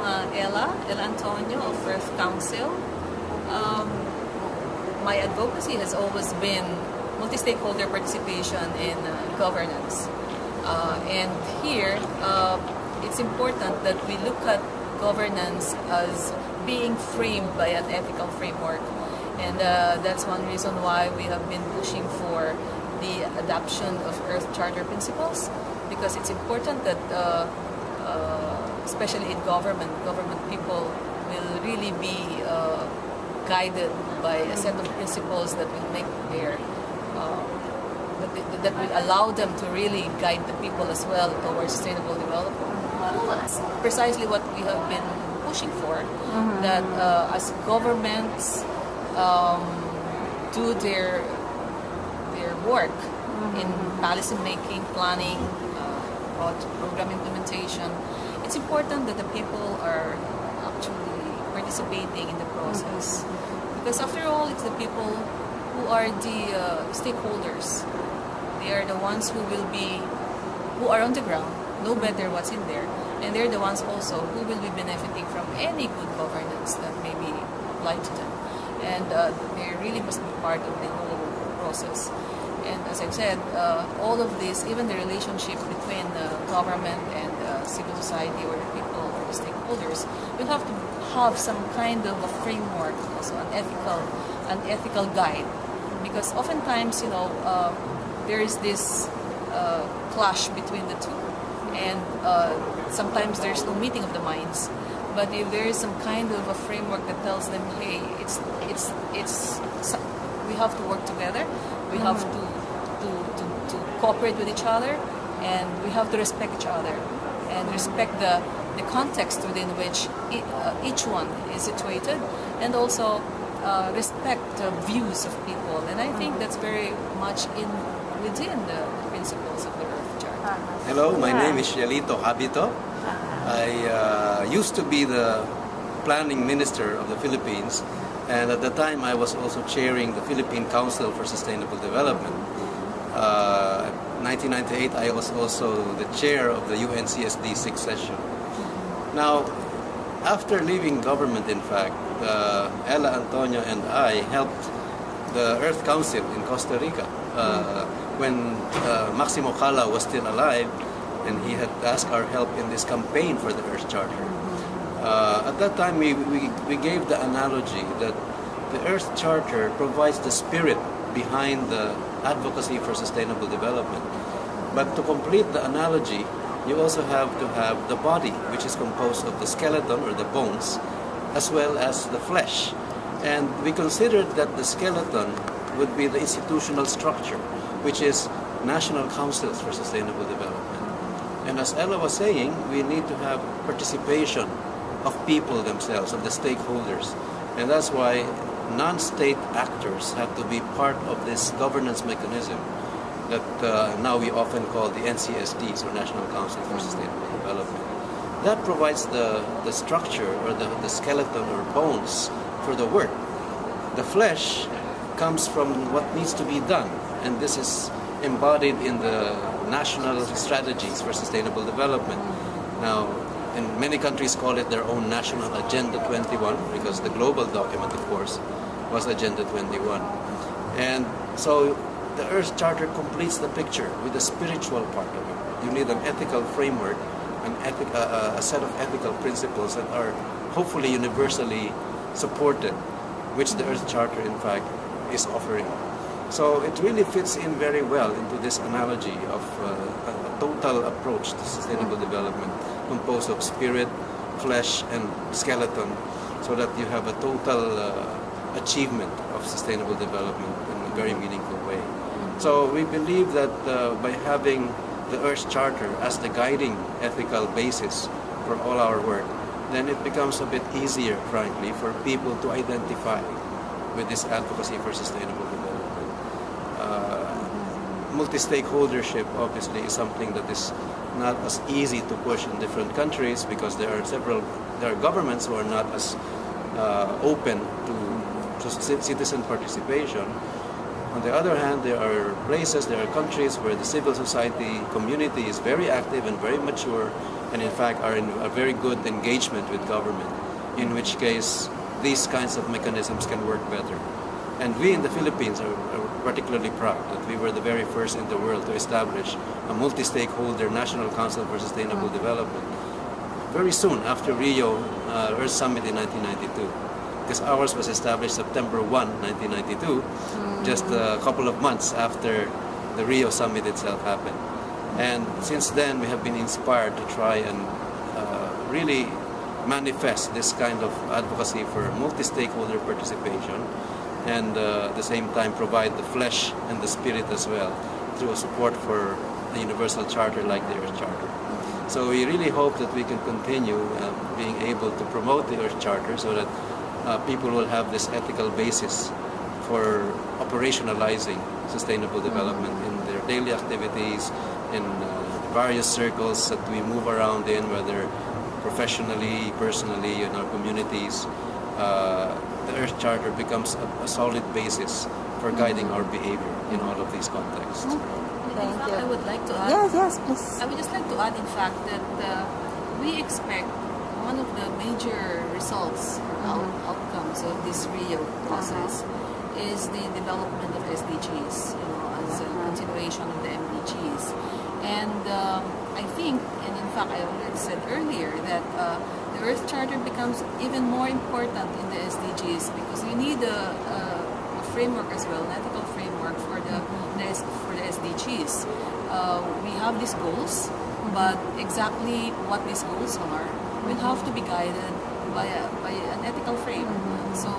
Ella Antonio of Earth Council. My advocacy has always been multi-stakeholder participation in governance. And here, it's important that we look at governance as being framed by an ethical framework. And that's one reason why we have been pushing for the adoption of Earth Charter principles, because it's important that, especially in government people will really be guided by a set of principles that will make their that will allow them to really guide the people as well towards sustainable development. Precisely what we have been pushing for, that as governments do their work in policy making, planning, program implementation, it's important that the people are actually participating in the process. Because after all, it's the people who are the stakeholders. They are the ones who are on the ground, know better what's in there, and they're the ones also who will be benefiting from any good governance that may be applied to them. And they really must be part of the whole process. And as I've said, all of this, even the relationship between government and civil society or the people or the stakeholders, will have to have some kind of a framework, also an ethical guide. Because oftentimes, there is this clash between the two, and sometimes there's no meeting of the minds. But if there is some kind of a framework that tells them, hey, we have to work together, we have to cooperate with each other, and we have to respect each other, and respect the context within which each one is situated, and also respect the views of people. And I think that's very much within the principles of the Earth Charter. Hello, my name is Cielito Habito. I used to be the planning minister of the Philippines, and at the time I was also chairing the Philippine Council for Sustainable Development. 1998 I was also the chair of the UNCSD 6th session. Now, after leaving government, in fact, Ella Antonio and I helped the Earth Council in Costa Rica when Maximo Cala was still alive, and he had asked our help in this campaign for the Earth Charter. At that time, we gave the analogy that the Earth Charter provides the spirit behind the advocacy for sustainable development. But to complete the analogy, you also have to have the body, which is composed of the skeleton or the bones, as well as the flesh. And we considered that the skeleton would be the institutional structure, which is national councils for sustainable development. And as Ella was saying, we need to have participation of people themselves, of the stakeholders. And that's why non-state actors have to be part of this governance mechanism that now we often call the NCSDs, or National Council for Sustainable Development. That provides the structure or the skeleton or bones for the work. The flesh comes from what needs to be done, and this is embodied in the national strategies for sustainable development. Now, and many countries call it their own national Agenda 21, because the global document, of course, was Agenda 21. And so the Earth Charter completes the picture with the spiritual part of it. You need an ethical framework, a set of ethical principles that are hopefully universally supported, which the Earth Charter, in fact, is offering. So it really fits in very well into this analogy of a total approach to sustainable development, composed of spirit, flesh, and skeleton, so that you have a total achievement of sustainable development in a very meaningful way. So we believe that by having the Earth Charter as the guiding ethical basis for all our work, then it becomes a bit easier, frankly, for people to identify with this advocacy for sustainable development. Multi-stakeholdership obviously is something that is not as easy to push in different countries, because there are governments who are not as open to citizen participation. On the other hand, there are countries where the civil society community is very active and very mature, and in fact are in a very good engagement with government, in which case these kinds of mechanisms can work better. And we in the Philippines are particularly proud that we were the very first in the world to establish a multi-stakeholder National Council for Sustainable Development very soon after Rio Earth Summit in 1992. Because ours was established September 1, 1992, just a couple of months after the Rio Summit itself happened. And since then, we have been inspired to try and really manifest this kind of advocacy for multi-stakeholder participation, and at the same time provide the flesh and the spirit as well through a support for a universal charter like the Earth Charter. So we really hope that we can continue being able to promote the Earth Charter so that people will have this ethical basis for operationalizing sustainable development in their daily activities, in various circles that we move around in, whether professionally, personally, in our communities. The Earth Charter becomes a solid basis for guiding our behavior in all of these contexts. In fact, I would like to add. Yes, please. I would just like to add, in fact, that we expect one of the major results or outcomes of this Rio process is the development of SDGs, as a continuation of the MDGs. And I think, and in fact, I already said earlier that the Earth Charter becomes even more important in the SDGs because we need a framework as well, an ethical framework for the SDGs. We have these goals, but exactly what these goals are will have to be guided by an ethical frame. So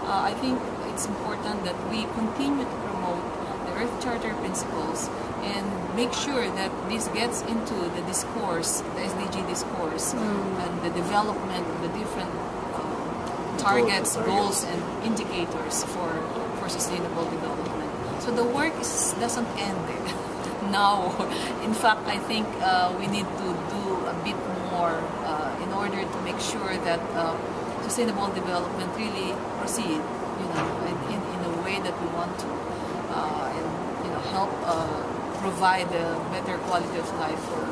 I think it's important that we continue to promote the Earth Charter principles and make sure that this gets into the discourse, the SDG discourse, and the development of the different targets, goals, and indicators for sustainable development. So the work doesn't end now. In fact, I think we need to do a bit more in order to make sure that sustainable development really proceed, in a way that we want to, and help provide a better quality of life for